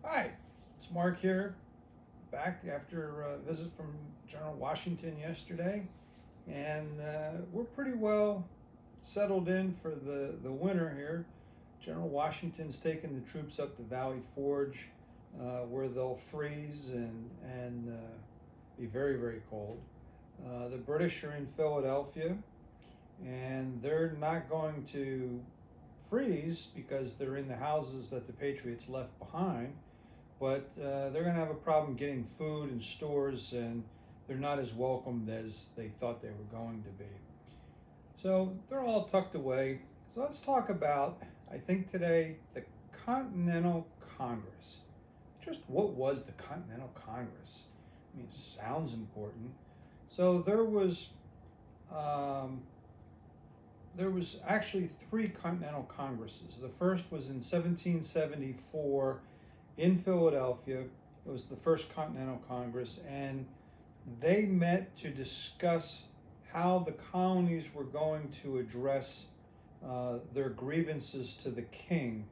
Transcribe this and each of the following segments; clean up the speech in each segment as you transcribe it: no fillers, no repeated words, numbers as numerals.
Hi, it's Mark here, back after a visit from General Washington yesterday, and we're pretty well settled in for the winter here. General Washington's taking the troops up to Valley Forge, where they'll freeze and be very, very cold. The British are in Philadelphia, and they're not going to freeze because they're in the houses that the Patriots left behind, but they're going to have a problem getting food in stores, and they're not as welcomed as they thought they were going to be. So they're all tucked away. So let's talk about, I think today, the Continental Congress. Just what was the Continental Congress? I mean, it sounds important. So there was actually three Continental Congresses. The first was in 1774 in Philadelphia. It was the first Continental Congress, and they met to discuss how the colonies were going to address their grievances to the king.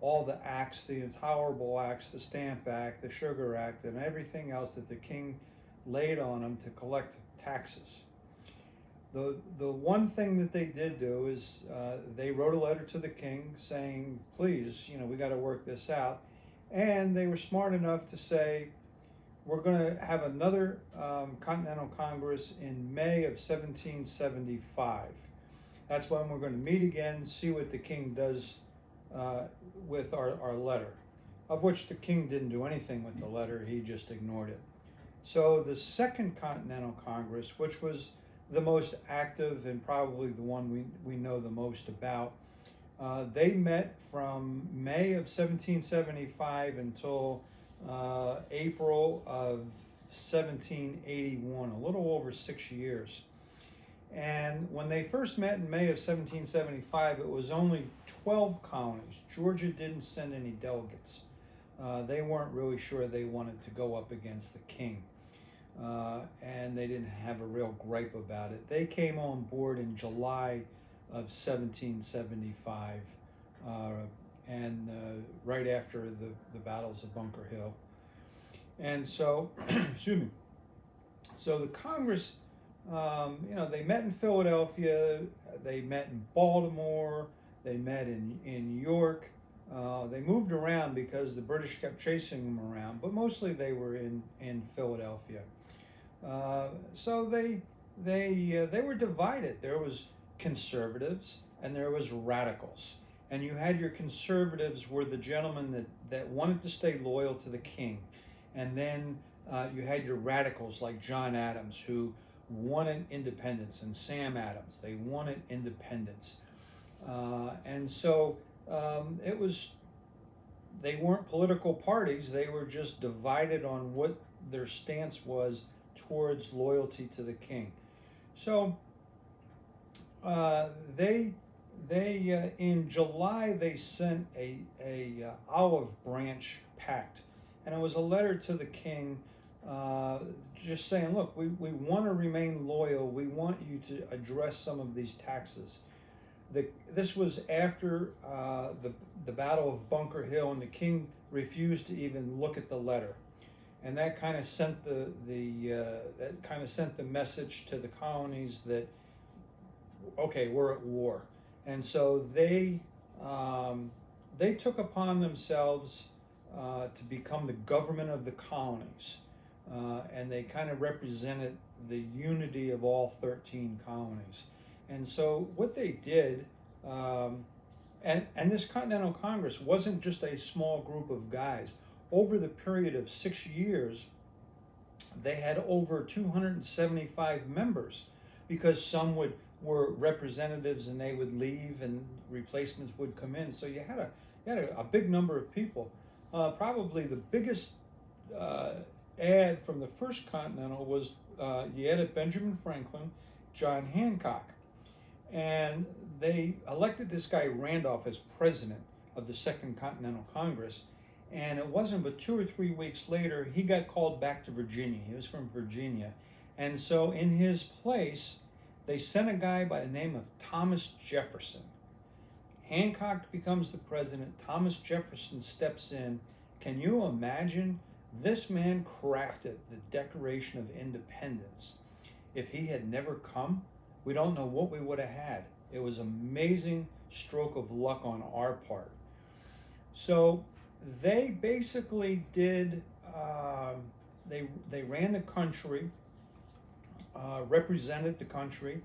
All the acts, the Intolerable Acts, the Stamp Act, the Sugar Act, and everything else that the king laid on them to collect taxes. The one thing that they did do is they wrote a letter to the king saying, please, we got to work this out. And they were smart enough to say, we're going to have another Continental Congress in May of 1775. That's when we're going to meet again, see what the king does with our letter, of which the king didn't do anything with the letter. He just ignored it. So the Second Continental Congress, which was the most active and probably the one we know the most about, they met from May of 1775 until April of 1781, a little over 6 years. And when they first met in May of 1775, it was only 12 colonies. Georgia didn't send any delegates. They weren't really sure they wanted to go up against the king. And they didn't have a real gripe about it. They came on board in July of 1775, and right after the battles of Bunker Hill. And so, excuse me. So the Congress, they met in Philadelphia, they met in Baltimore, they met in York. They moved around because the British kept chasing them around, but mostly they were in Philadelphia. So they were divided. There was conservatives and there was radicals. And you had your conservatives were the gentlemen that wanted to stay loyal to the king. And then you had your radicals like John Adams, who wanted independence, and Sam Adams, they wanted independence. And so they weren't political parties, they were just divided on what their stance was towards loyalty to the king. So they in July they sent a olive branch pact, and it was a letter to the king, just saying, look, we want to remain loyal. We want you to address some of these taxes. This was after the Battle of Bunker Hill, and the king refused to even look at the letter. And that kind of sent the message to the colonies that, okay, we're at war. And so they took upon themselves to become the government of the colonies, and they kind of represented the unity of all 13 colonies. And so what they did, and this Continental Congress wasn't just a small group of guys. Over the period of 6 years, they had over 275 members, because some were representatives and they would leave and replacements would come in. So you had a big number of people. Probably the biggest ad from the first Continental was you had Benjamin Franklin, John Hancock, and they elected this guy Randolph as president of the Second Continental Congress. And it wasn't but 2 or 3 weeks later, he got called back to Virginia. He was from Virginia. And so in his place, they sent a guy by the name of Thomas Jefferson. Hancock becomes the president. Thomas Jefferson steps in, Can you imagine? This man crafted the Declaration of Independence. If he had never come, we don't know what we would have had. It was an amazing stroke of luck on our part. So they basically did. They ran the country, represented the country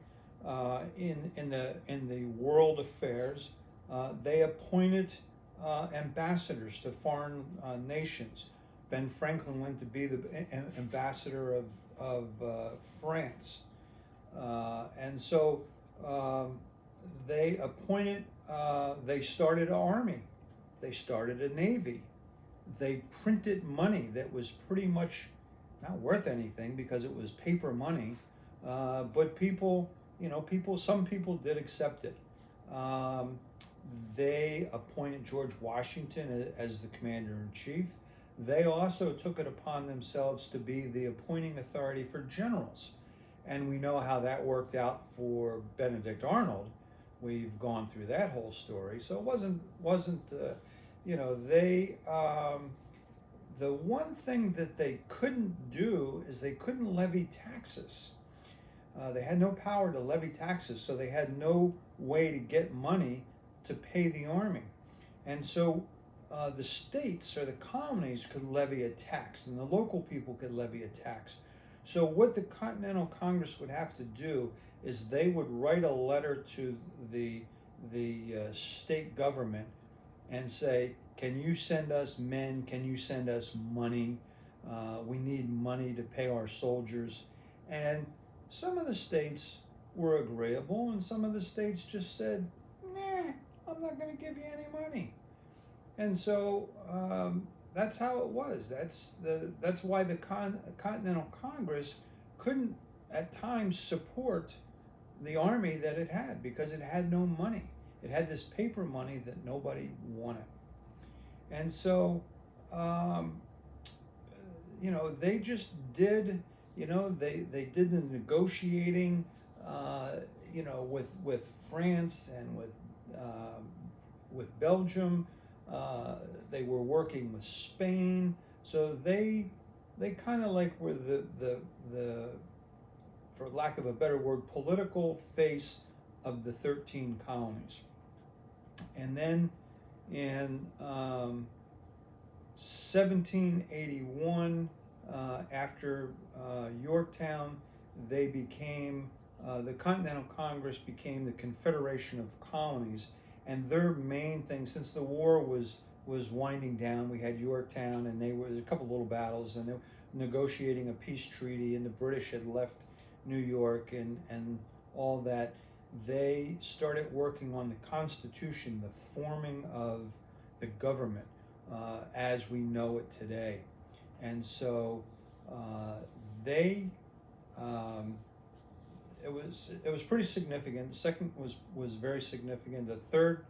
in the world affairs. They appointed ambassadors to foreign nations. Ben Franklin went to be the ambassador of France, and so they appointed. They started an army. They started a navy. They printed money that was pretty much not worth anything because it was paper money, but people, some people did accept it. They appointed George Washington as the commander-in-chief. They also took it upon themselves to be the appointing authority for generals. And we know how that worked out for Benedict Arnold. We've gone through that whole story. So it wasn't they, the one thing that they couldn't do is they couldn't levy taxes. They had no power to levy taxes, so they had no way to get money to pay the army. And so the states or the colonies could levy a tax, and the local people could levy a tax. So what the Continental Congress would have to do is they would write a letter to the state government and say, can you send us men? Can you send us money? We need money to pay our soldiers. And some of the states were agreeable, and some of the states just said, nah, I'm not going to give you any money. And so that's how it was. That's why the Continental Congress couldn't at times support the army that it had, because it had no money. It had this paper money that nobody wanted. And so, they just did, they did the negotiating, with France and with Belgium. They were working with Spain. So they kind of like were the, for lack of a better word, political face of the 13 colonies. And then in 1781, after Yorktown, they became, the Continental Congress became the Confederation of Colonies. And their main thing, since the war was winding down, we had Yorktown, and there was a couple little battles, and they were negotiating a peace treaty, and the British had left New York and all that. They started working on the Constitution, the forming of the government as we know it today. And so it was pretty significant. The second was very significant. The third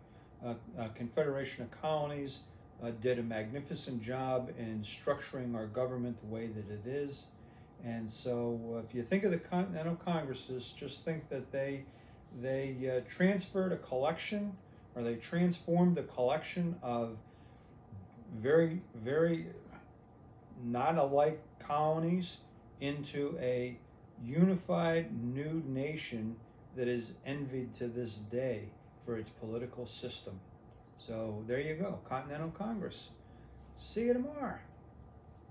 Confederation of Colonies did a magnificent job in structuring our government the way that it is. And so if you think of the Continental Congresses, just think that they transferred a collection, or they transformed a collection of very, very not alike colonies into a unified new nation that is envied to this day for its political system. So there you go, Continental Congress. See you tomorrow.